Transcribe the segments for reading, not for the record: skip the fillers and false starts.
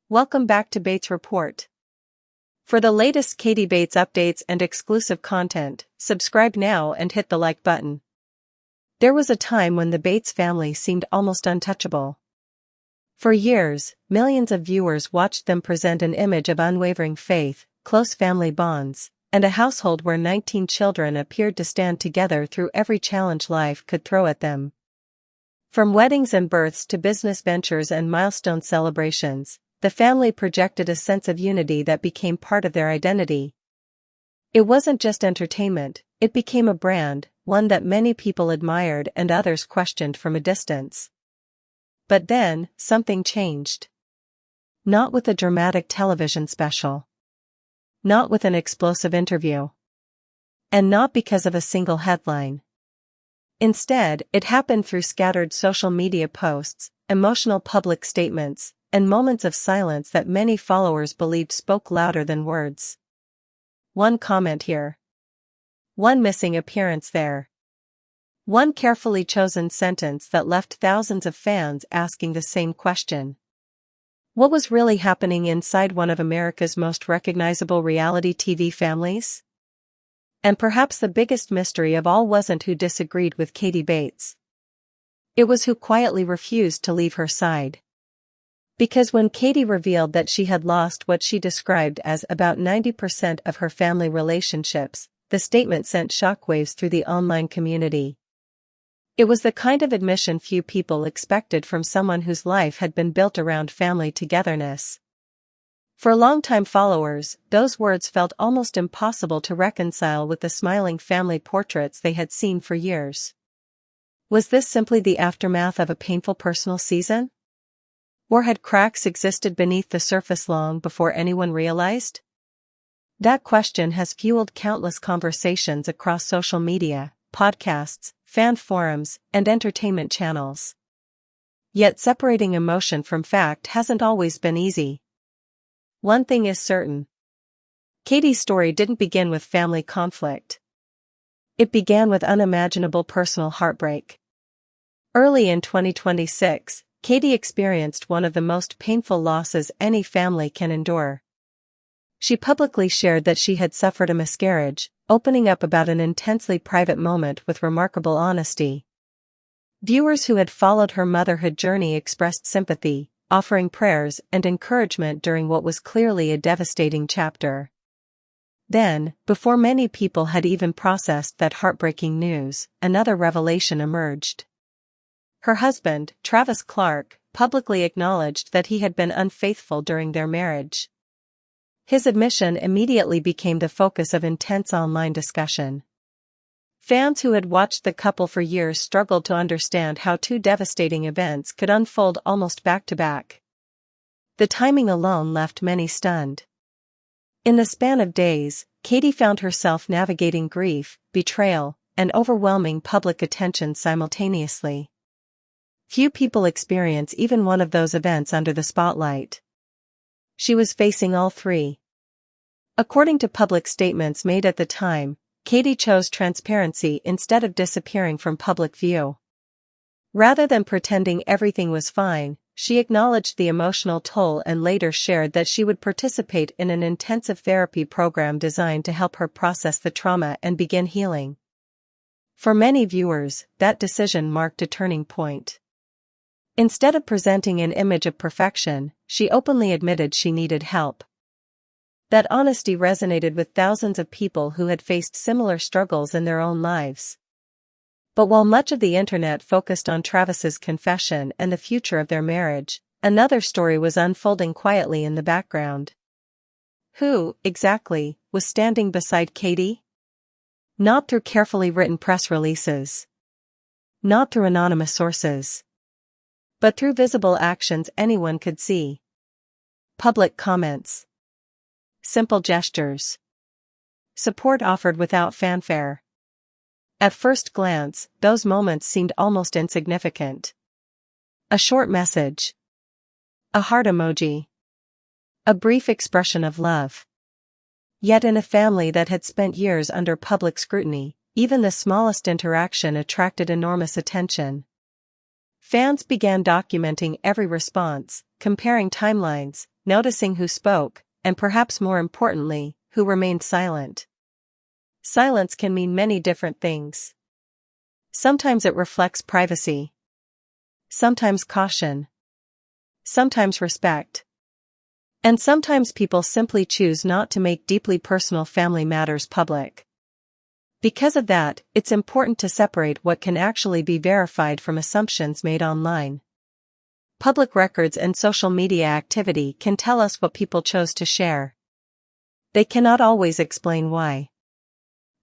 Welcome back to Bates Report. For the latest Katie Bates updates and exclusive content, subscribe now and hit the like button. There was a time when the Bates family seemed almost untouchable. For years, millions of viewers watched them present an image of unwavering faith, close family bonds, and a household where 19 children appeared to stand together through every challenge life could throw at them. From weddings and births to business ventures and milestone celebrations, the family projected a sense of unity that became part of their identity. It wasn't just entertainment, it became a brand, one that many people admired and others questioned from a distance. But then, something changed. Not with a dramatic television special. Not with an explosive interview. And not because of a single headline. Instead, it happened through scattered social media posts, emotional public statements, and moments of silence that many followers believed spoke louder than words. One comment here. One missing appearance there. One carefully chosen sentence that left thousands of fans asking the same question. What was really happening inside one of America's most recognizable reality TV families? And perhaps the biggest mystery of all wasn't who disagreed with Katie Bates. It was who quietly refused to leave her side. Because when Katie revealed that she had lost what she described as about 90% of her family relationships, the statement sent shockwaves through the online community. It was the kind of admission few people expected from someone whose life had been built around family togetherness. For longtime followers, those words felt almost impossible to reconcile with the smiling family portraits they had seen for years. Was this simply the aftermath of a painful personal season? Or had cracks existed beneath the surface long before anyone realized? That question has fueled countless conversations across social media, podcasts, fan forums, and entertainment channels. Yet separating emotion from fact hasn't always been easy. One thing is certain. Katie's story didn't begin with family conflict. It began with unimaginable personal heartbreak. Early in 2026, Katie experienced one of the most painful losses any family can endure. She publicly shared that she had suffered a miscarriage, opening up about an intensely private moment with remarkable honesty. Viewers who had followed her motherhood journey expressed sympathy, offering prayers and encouragement during what was clearly a devastating chapter. Then, before many people had even processed that heartbreaking news, another revelation emerged. Her husband, Travis Clark, publicly acknowledged that he had been unfaithful during their marriage. His admission immediately became the focus of intense online discussion. Fans who had watched the couple for years struggled to understand how two devastating events could unfold almost back to back. The timing alone left many stunned. In the span of days, Katie found herself navigating grief, betrayal, and overwhelming public attention simultaneously. Few people experience even one of those events under the spotlight. She was facing all three. According to public statements made at the time, Katie chose transparency instead of disappearing from public view. Rather than pretending everything was fine, she acknowledged the emotional toll and later shared that she would participate in an intensive therapy program designed to help her process the trauma and begin healing. For many viewers, that decision marked a turning point. Instead of presenting an image of perfection, she openly admitted she needed help. That honesty resonated with thousands of people who had faced similar struggles in their own lives. But while much of the internet focused on Travis's confession and the future of their marriage, another story was unfolding quietly in the background. Who, exactly, was standing beside Katie? Not through carefully written press releases. Not through anonymous sources. But through visible actions anyone could see. Public comments. Simple gestures. Support offered without fanfare. At first glance, those moments seemed almost insignificant. A short message. A heart emoji. A brief expression of love. Yet in a family that had spent years under public scrutiny, even the smallest interaction attracted enormous attention. Fans began documenting every response, comparing timelines, noticing who spoke, and perhaps more importantly, who remained silent. Silence can mean many different things. Sometimes it reflects privacy. Sometimes caution. Sometimes respect. And sometimes people simply choose not to make deeply personal family matters public. Because of that, it's important to separate what can actually be verified from assumptions made online. Public records and social media activity can tell us what people chose to share. They cannot always explain why.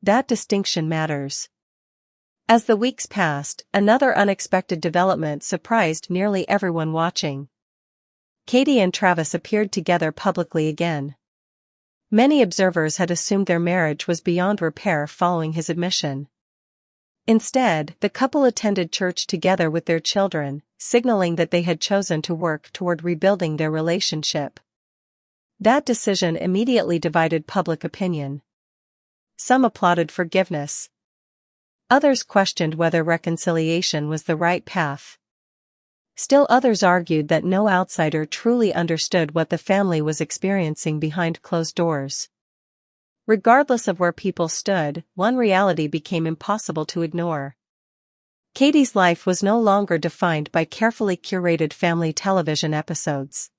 That distinction matters. As the weeks passed, another unexpected development surprised nearly everyone watching. Katie and Travis appeared together publicly again. Many observers had assumed their marriage was beyond repair following his admission. Instead, the couple attended church together with their children, signaling that they had chosen to work toward rebuilding their relationship. That decision immediately divided public opinion. Some applauded forgiveness. Others questioned whether reconciliation was the right path. Still others argued that no outsider truly understood what the family was experiencing behind closed doors. Regardless of where people stood, one reality became impossible to ignore. Katie's life was no longer defined by carefully curated family television episodes.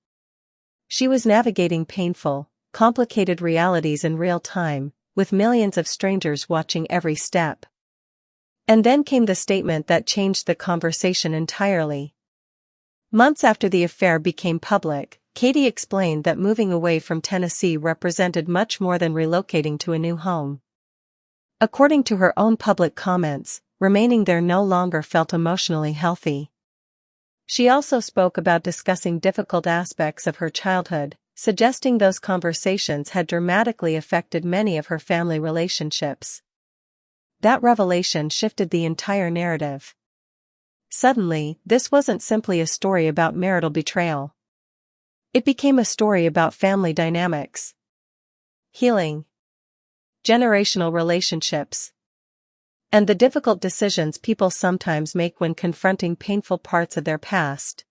She was navigating painful, complicated realities in real time, with millions of strangers watching every step. And then came the statement that changed the conversation entirely. Months after the affair became public, Katie explained that moving away from Tennessee represented much more than relocating to a new home. According to her own public comments, remaining there no longer felt emotionally healthy. She also spoke about discussing difficult aspects of her childhood, suggesting those conversations had dramatically affected many of her family relationships. That revelation shifted the entire narrative. Suddenly, this wasn't simply a story about marital betrayal. It became a story about family dynamics, healing, generational relationships, and the difficult decisions people sometimes make when confronting painful parts of their past.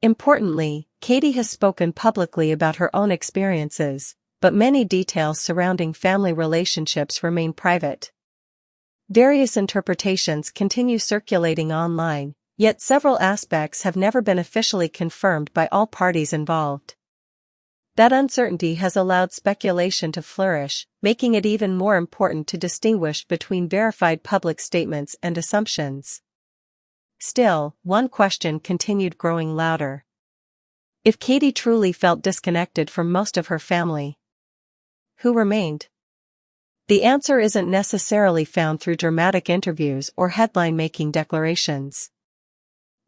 Importantly, Katie has spoken publicly about her own experiences, but many details surrounding family relationships remain private. Various interpretations continue circulating online, yet several aspects have never been officially confirmed by all parties involved. That uncertainty has allowed speculation to flourish, making it even more important to distinguish between verified public statements and assumptions. Still, one question continued growing louder. If Katie truly felt disconnected from most of her family, who remained? The answer isn't necessarily found through dramatic interviews or headline-making declarations.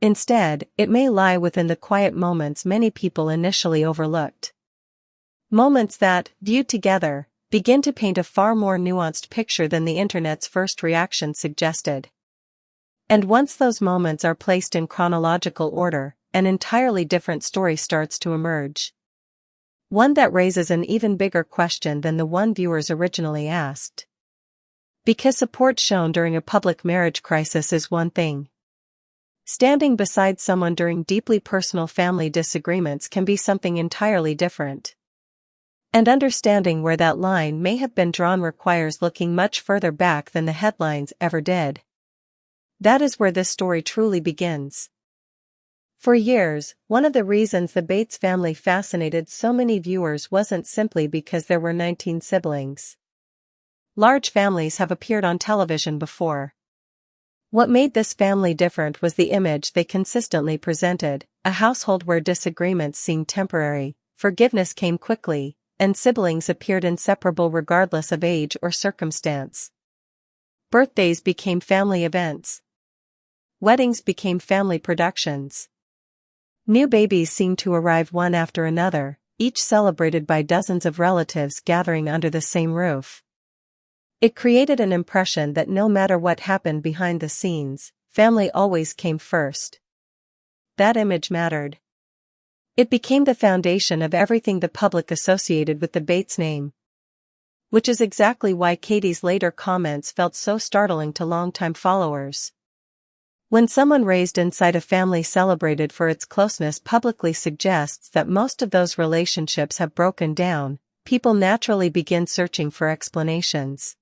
Instead, it may lie within the quiet moments many people initially overlooked. Moments that, viewed together, begin to paint a far more nuanced picture than the internet's first reaction suggested. And once those moments are placed in chronological order, an entirely different story starts to emerge. One that raises an even bigger question than the one viewers originally asked. Because support shown during a public marriage crisis is one thing. Standing beside someone during deeply personal family disagreements can be something entirely different. And understanding where that line may have been drawn requires looking much further back than the headlines ever did. That is where this story truly begins. For years, one of the reasons the Bates family fascinated so many viewers wasn't simply because there were 19 siblings. Large families have appeared on television before. What made this family different was the image they consistently presented, a household where disagreements seemed temporary, forgiveness came quickly, and siblings appeared inseparable regardless of age or circumstance. Birthdays became family events. Weddings became family productions. New babies seemed to arrive one after another, each celebrated by dozens of relatives gathering under the same roof. It created an impression that no matter what happened behind the scenes, family always came first. That image mattered. It became the foundation of everything the public associated with the Bates name. Which is exactly why Katie's later comments felt so startling to longtime followers. When someone raised inside a family celebrated for its closeness publicly suggests that most of those relationships have broken down, people naturally begin searching for explanations.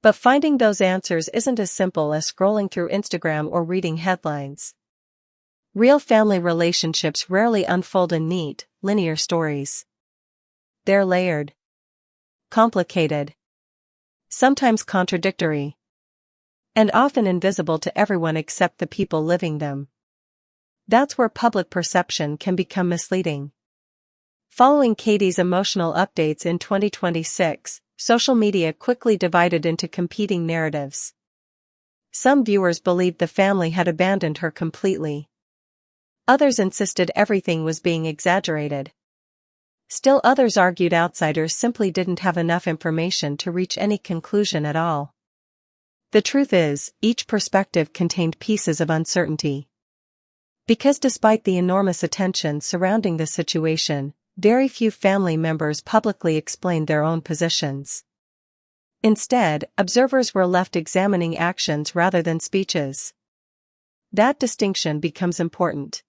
But finding those answers isn't as simple as scrolling through Instagram or reading headlines. Real family relationships rarely unfold in neat, linear stories. They're layered, complicated, sometimes contradictory, and often invisible to everyone except the people living them. That's where public perception can become misleading. Following Katie's emotional updates in 2026, social media quickly divided into competing narratives. Some viewers believed the family had abandoned her completely. Others insisted everything was being exaggerated. Still others argued outsiders simply didn't have enough information to reach any conclusion at all. The truth is, each perspective contained pieces of uncertainty. Because despite the enormous attention surrounding the situation, very few family members publicly explained their own positions. Instead, observers were left examining actions rather than speeches. That distinction becomes important.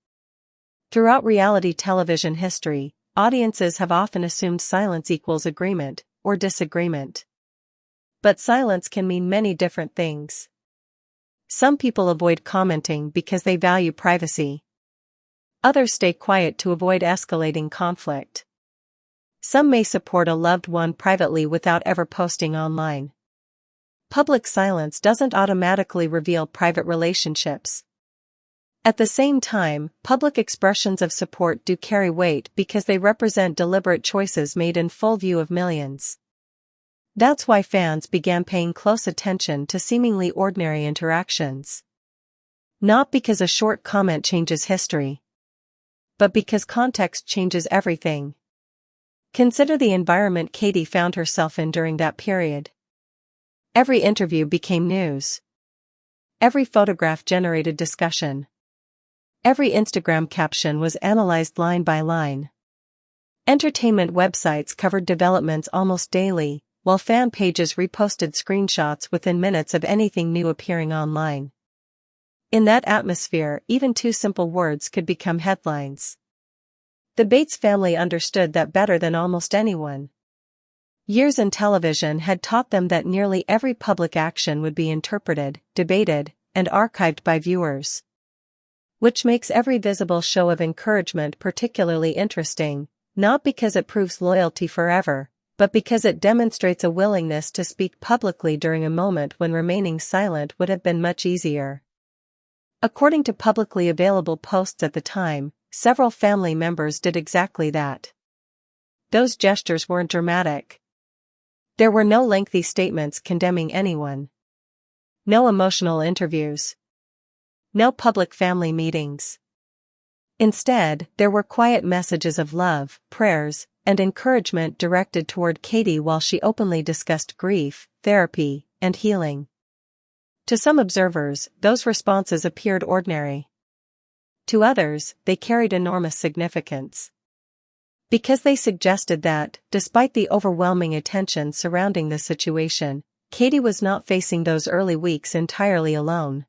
Throughout reality television history, audiences have often assumed silence equals agreement or disagreement. But silence can mean many different things. Some people avoid commenting because they value privacy. Others stay quiet to avoid escalating conflict. Some may support a loved one privately without ever posting online. Public silence doesn't automatically reveal private relationships. At the same time, public expressions of support do carry weight because they represent deliberate choices made in full view of millions. That's why fans began paying close attention to seemingly ordinary interactions. Not because a short comment changes history, but because context changes everything. Consider the environment Katie found herself in during that period. Every interview became news. Every photograph generated discussion. Every Instagram caption was analyzed line by line. Entertainment websites covered developments almost daily, while fan pages reposted screenshots within minutes of anything new appearing online. In that atmosphere, even two simple words could become headlines. The Bates family understood that better than almost anyone. Years in television had taught them that nearly every public action would be interpreted, debated, and archived by viewers. Which makes every visible show of encouragement particularly interesting, not because it proves loyalty forever, but because it demonstrates a willingness to speak publicly during a moment when remaining silent would have been much easier. According to publicly available posts at the time, several family members did exactly that. Those gestures weren't dramatic. There were no lengthy statements condemning anyone. No emotional interviews. No public family meetings. Instead, there were quiet messages of love, prayers, and encouragement directed toward Katie while she openly discussed grief, therapy, and healing. To some observers, those responses appeared ordinary. To others, they carried enormous significance. Because they suggested that, despite the overwhelming attention surrounding the situation, Katie was not facing those early weeks entirely alone.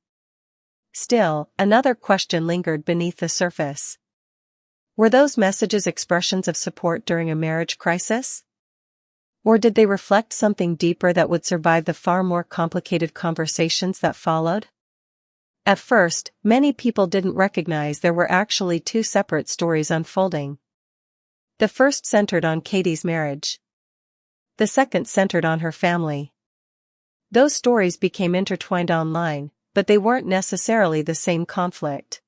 Still, another question lingered beneath the surface. Were those messages expressions of support during a marriage crisis? Or did they reflect something deeper that would survive the far more complicated conversations that followed? At first, many people didn't recognize there were actually two separate stories unfolding. The first centered on Katie's marriage. The second centered on her family. Those stories became intertwined online, but they weren't necessarily the same conflict.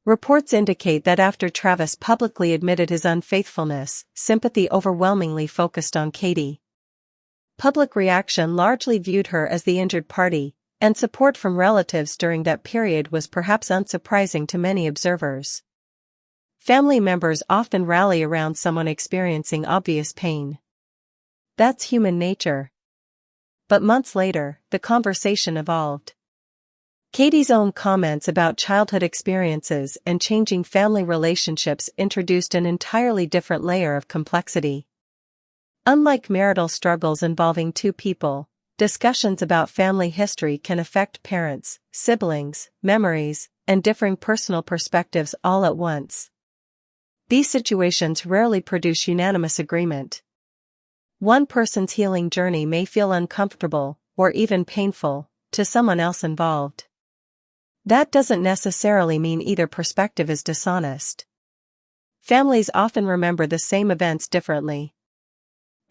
Reports indicate that after Travis publicly admitted his unfaithfulness, sympathy overwhelmingly focused on Katie. Public reaction largely viewed her as the injured party, and support from relatives during that period was perhaps unsurprising to many observers. Family members often rally around someone experiencing obvious pain. That's human nature. But months later, the conversation evolved. Katie's own comments about childhood experiences and changing family relationships introduced an entirely different layer of complexity. Unlike marital struggles involving two people, Discussions about family history can affect parents, siblings, memories, and differing personal perspectives all at once. These situations rarely produce unanimous agreement. One person's healing journey may feel uncomfortable, or even painful, to someone else involved. That doesn't necessarily mean either perspective is dishonest. Families often remember the same events differently.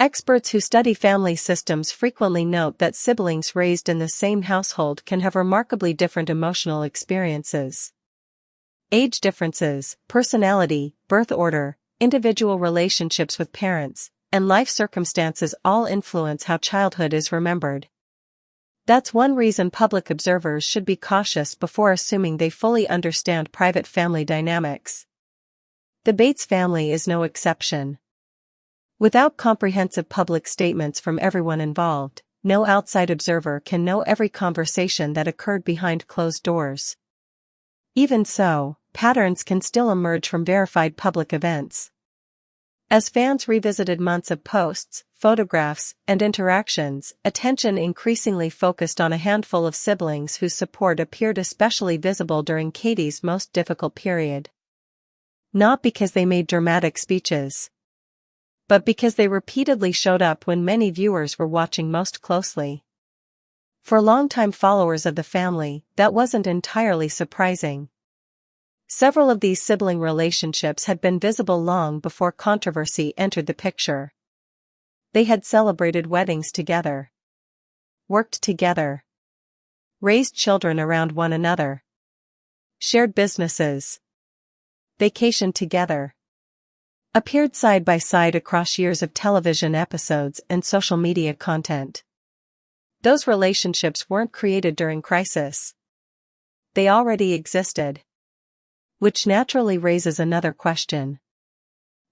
Experts who study family systems frequently note that siblings raised in the same household can have remarkably different emotional experiences. Age differences, personality, birth order, individual relationships with parents, and life circumstances all influence how childhood is remembered. That's one reason public observers should be cautious before assuming they fully understand private family dynamics. The Bates family is no exception. Without comprehensive public statements from everyone involved, no outside observer can know every conversation that occurred behind closed doors. Even so, patterns can still emerge from verified public events. As fans revisited months of posts, photographs, and interactions, attention increasingly focused on a handful of siblings whose support appeared especially visible during Katie's most difficult period. Not because they made dramatic speeches, but because they repeatedly showed up when many viewers were watching most closely. For longtime followers of the family, that wasn't entirely surprising. Several of these sibling relationships had been visible long before controversy entered the picture. They had celebrated weddings together, worked together, raised children around one another, shared businesses, vacationed together, appeared side by side across years of television episodes and social media content. Those relationships weren't created during crisis. They already existed. Which naturally raises another question.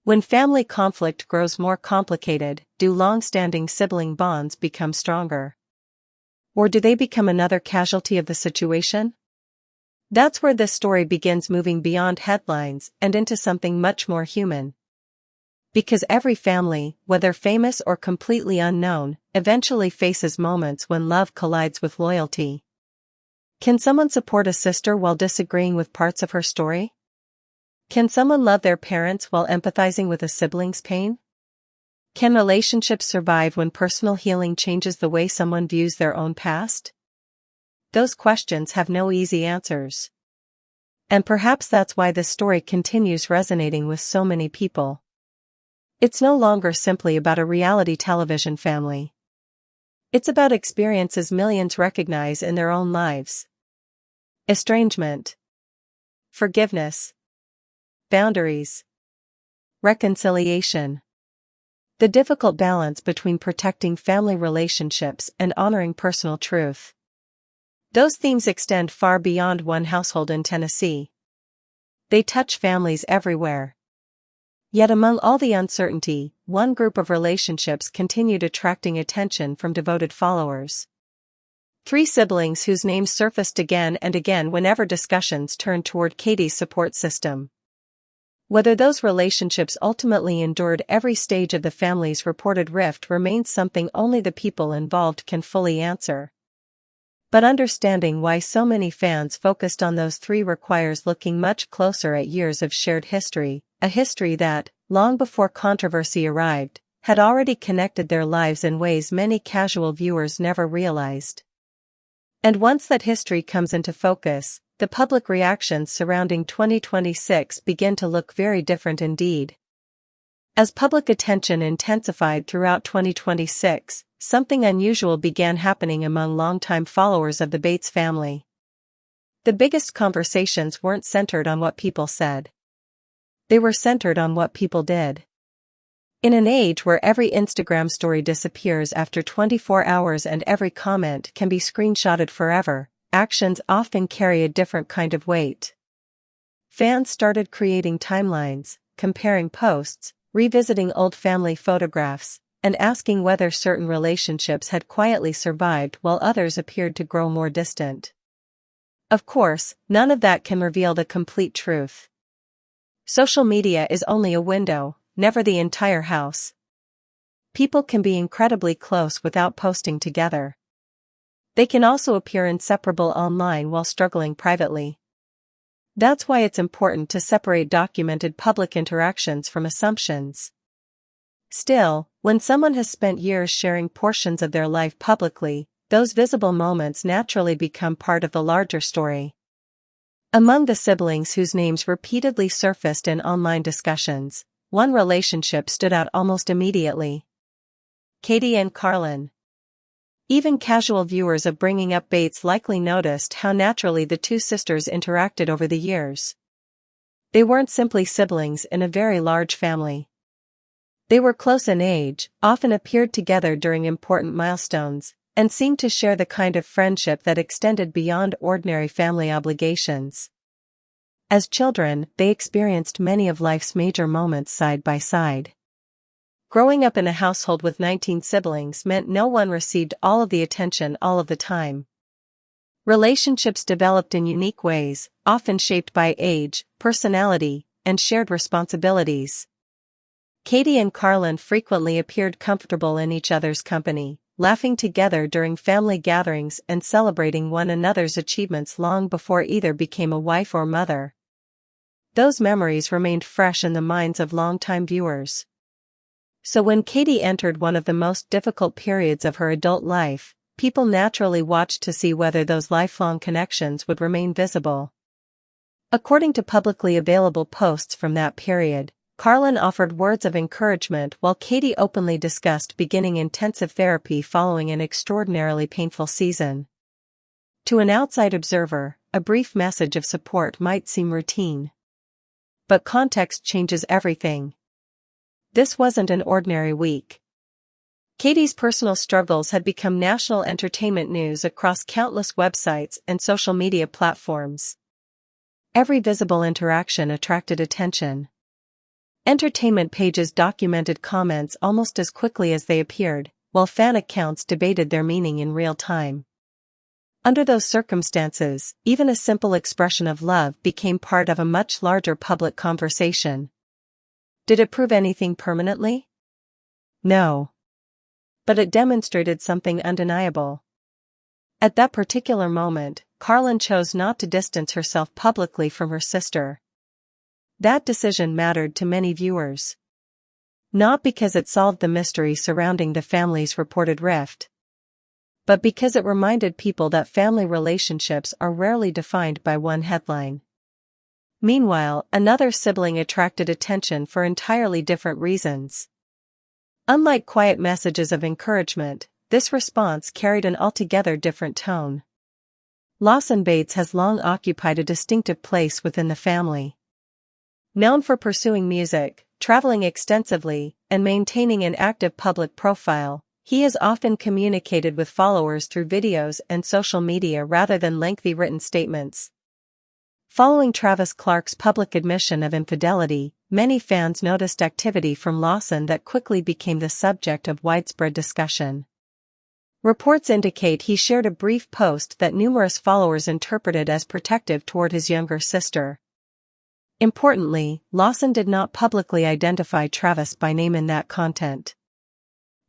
When family conflict grows more complicated, do long-standing sibling bonds become stronger? Or do they become another casualty of the situation? That's where this story begins moving beyond headlines and into something much more human. Because every family, whether famous or completely unknown, eventually faces moments when love collides with loyalty. Can someone support a sister while disagreeing with parts of her story? Can someone love their parents while empathizing with a sibling's pain? Can relationships survive when personal healing changes the way someone views their own past? Those questions have no easy answers. And perhaps that's why this story continues resonating with so many people. It's no longer simply about a reality television family. It's about experiences millions recognize in their own lives. Estrangement, forgiveness, boundaries, reconciliation. The difficult balance between protecting family relationships and honoring personal truth. Those themes extend far beyond one household in Tennessee. They touch families everywhere. Yet among all the uncertainty, one group of relationships continued attracting attention from devoted followers. 3 siblings whose names surfaced again and again whenever discussions turned toward Katie's support system. Whether those relationships ultimately endured every stage of the family's reported rift remains something only the people involved can fully answer. But understanding why so many fans focused on those 3 requires looking much closer at years of shared history, a history that, long before controversy arrived, had already connected their lives in ways many casual viewers never realized. And once that history comes into focus, the public reactions surrounding 2026 begin to look very different indeed. As public attention intensified throughout 2026, something unusual began happening among longtime followers of the Bates family. The biggest conversations weren't centered on what people said. They were centered on what people did. In an age where every Instagram story disappears after 24 hours and every comment can be screenshotted forever, actions often carry a different kind of weight. Fans started creating timelines, comparing posts, revisiting old family photographs, and asking whether certain relationships had quietly survived while others appeared to grow more distant. Of course, none of that can reveal the complete truth. Social media is only a window, never the entire house. People can be incredibly close without posting together. They can also appear inseparable online while struggling privately. That's why it's important to separate documented public interactions from assumptions. Still, when someone has spent years sharing portions of their life publicly, those visible moments naturally become part of the larger story. Among the siblings whose names repeatedly surfaced in online discussions, one relationship stood out almost immediately. Katie and Carlin. Even casual viewers of Bringing Up Bates likely noticed how naturally the two sisters interacted over the years. They weren't simply siblings in a very large family. They were close in age, often appeared together during important milestones, and seemed to share the kind of friendship that extended beyond ordinary family obligations. As children, they experienced many of life's major moments side by side. Growing up in a household with 19 siblings meant no one received all of the attention all of the time. Relationships developed in unique ways, often shaped by age, personality, and shared responsibilities. Katie and Carlin frequently appeared comfortable in each other's company, laughing together during family gatherings and celebrating one another's achievements long before either became a wife or mother. Those memories remained fresh in the minds of longtime viewers. So when Katie entered one of the most difficult periods of her adult life, people naturally watched to see whether those lifelong connections would remain visible. According to publicly available posts from that period, Carlin offered words of encouragement while Katie openly discussed beginning intensive therapy following an extraordinarily painful season. To an outside observer, a brief message of support might seem routine. But context changes everything. This wasn't an ordinary week. Katie's personal struggles had become national entertainment news across countless websites and social media platforms. Every visible interaction attracted attention. Entertainment pages documented comments almost as quickly as they appeared, while fan accounts debated their meaning in real time. Under those circumstances, even a simple expression of love became part of a much larger public conversation. Did it prove anything permanently? No. But it demonstrated something undeniable. At that particular moment, Carlin chose not to distance herself publicly from her sister. That decision mattered to many viewers. Not because it solved the mystery surrounding the family's reported rift, but because it reminded people that family relationships are rarely defined by one headline. Meanwhile, another sibling attracted attention for entirely different reasons. Unlike quiet messages of encouragement, this response carried an altogether different tone. Lawson Bates has long occupied a distinctive place within the family. Known for pursuing music, traveling extensively, and maintaining an active public profile, he has often communicated with followers through videos and social media rather than lengthy written statements. Following Travis Clark's public admission of infidelity, many fans noticed activity from Lawson that quickly became the subject of widespread discussion. Reports indicate he shared a brief post that numerous followers interpreted as protective toward his younger sister. Importantly, Lawson did not publicly identify Travis by name in that content.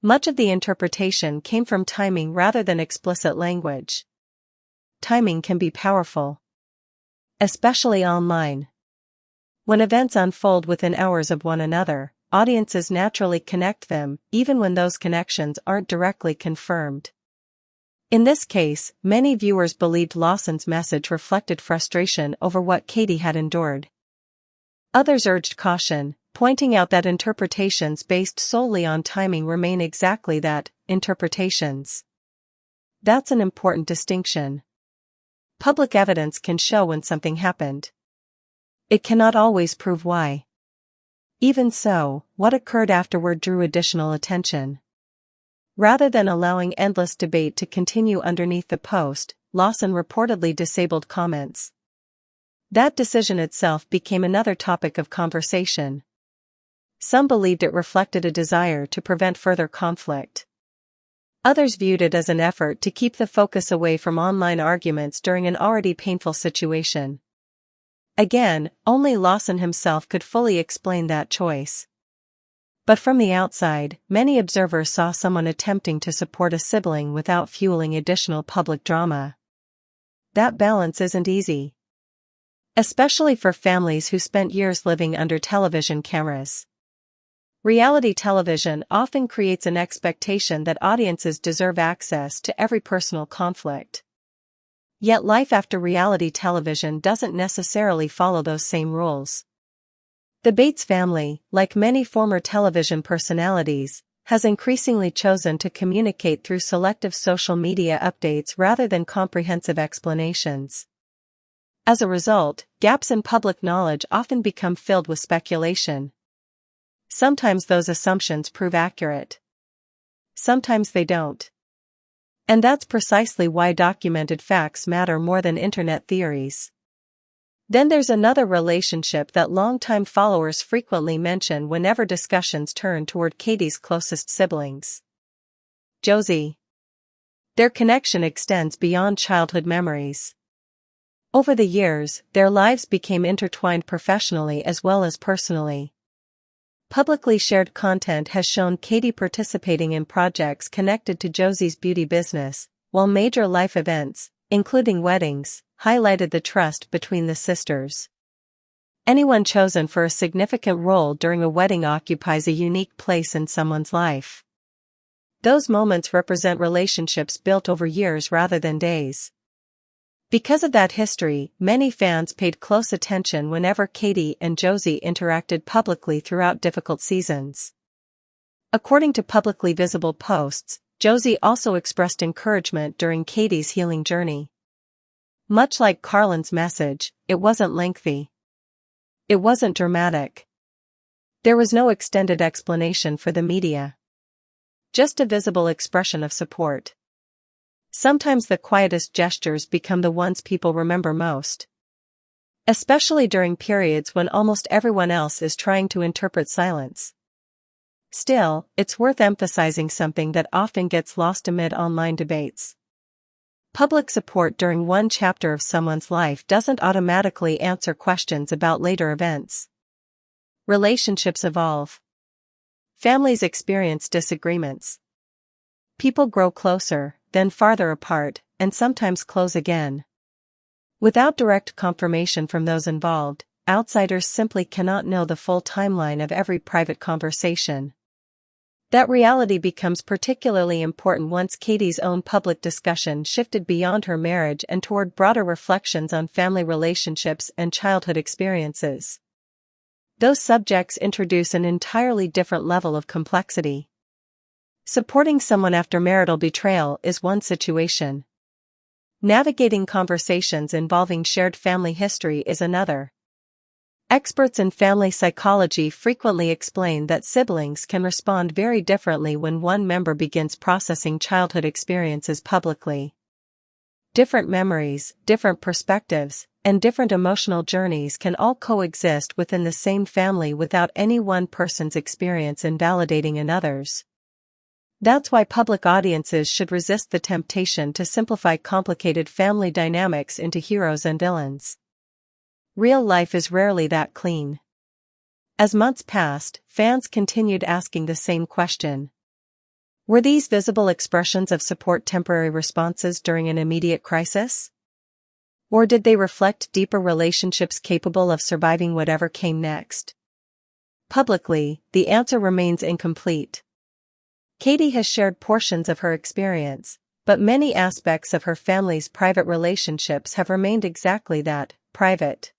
Much of the interpretation came from timing rather than explicit language. Timing can be powerful, especially online. When events unfold within hours of one another, audiences naturally connect them, even when those connections aren't directly confirmed. In this case, many viewers believed Lawson's message reflected frustration over what Katie had endured. Others urged caution, pointing out that interpretations based solely on timing remain exactly that, interpretations. That's an important distinction. Public evidence can show when something happened. It cannot always prove why. Even so, what occurred afterward drew additional attention. Rather than allowing endless debate to continue underneath the post, Lawson reportedly disabled comments. That decision itself became another topic of conversation. Some believed it reflected a desire to prevent further conflict. Others viewed it as an effort to keep the focus away from online arguments during an already painful situation. Again, only Lawson himself could fully explain that choice. But from the outside, many observers saw someone attempting to support a sibling without fueling additional public drama. That balance isn't easy, especially for families who spent years living under television cameras. Reality television often creates an expectation that audiences deserve access to every personal conflict. Yet life after reality television doesn't necessarily follow those same rules. The Bates family, like many former television personalities, has increasingly chosen to communicate through selective social media updates rather than comprehensive explanations. As a result, gaps in public knowledge often become filled with speculation. Sometimes those assumptions prove accurate. Sometimes they don't. And that's precisely why documented facts matter more than internet theories. Then there's another relationship that longtime followers frequently mention whenever discussions turn toward Katie's closest siblings: Josie. Their connection extends beyond childhood memories. Over the years, their lives became intertwined professionally as well as personally. Publicly shared content has shown Katie participating in projects connected to Josie's beauty business, while major life events, including weddings, highlighted the trust between the sisters. Anyone chosen for a significant role during a wedding occupies a unique place in someone's life. Those moments represent relationships built over years rather than days. Because of that history, many fans paid close attention whenever Katie and Josie interacted publicly throughout difficult seasons. According to publicly visible posts, Josie also expressed encouragement during Katie's healing journey. Much like Carlin's message, it wasn't lengthy. It wasn't dramatic. There was no extended explanation for the media. Just a visible expression of support. Sometimes the quietest gestures become the ones people remember most. Especially during periods when almost everyone else is trying to interpret silence. Still, it's worth emphasizing something that often gets lost amid online debates. Public support during one chapter of someone's life doesn't automatically answer questions about later events. Relationships evolve. Families experience disagreements. People grow closer, then farther apart, and sometimes close again. Without direct confirmation from those involved, outsiders simply cannot know the full timeline of every private conversation. That reality becomes particularly important once Katie's own public discussion shifted beyond her marriage and toward broader reflections on family relationships and childhood experiences. Those subjects introduce an entirely different level of complexity. Supporting someone after marital betrayal is one situation. Navigating conversations involving shared family history is another. Experts in family psychology frequently explain that siblings can respond very differently when one member begins processing childhood experiences publicly. Different memories, different perspectives, and different emotional journeys can all coexist within the same family without any one person's experience invalidating another's. That's why public audiences should resist the temptation to simplify complicated family dynamics into heroes and villains. Real life is rarely that clean. As months passed, fans continued asking the same question. Were these visible expressions of support temporary responses during an immediate crisis? Or did they reflect deeper relationships capable of surviving whatever came next? Publicly, the answer remains incomplete. Katie has shared portions of her experience, but many aspects of her family's private relationships have remained exactly that, private.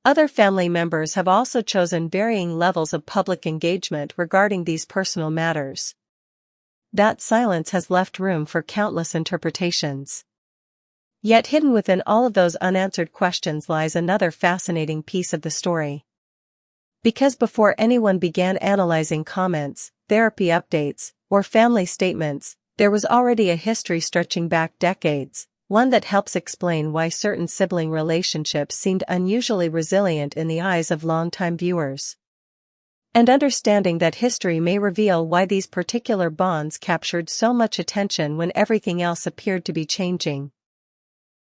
Other family members have also chosen varying levels of public engagement regarding these personal matters. That silence has left room for countless interpretations. Yet hidden within all of those unanswered questions lies another fascinating piece of the story. Because before anyone began analyzing comments, therapy updates, or family statements, there was already a history stretching back decades, one that helps explain why certain sibling relationships seemed unusually resilient in the eyes of longtime viewers. And understanding that history may reveal why these particular bonds captured so much attention when everything else appeared to be changing.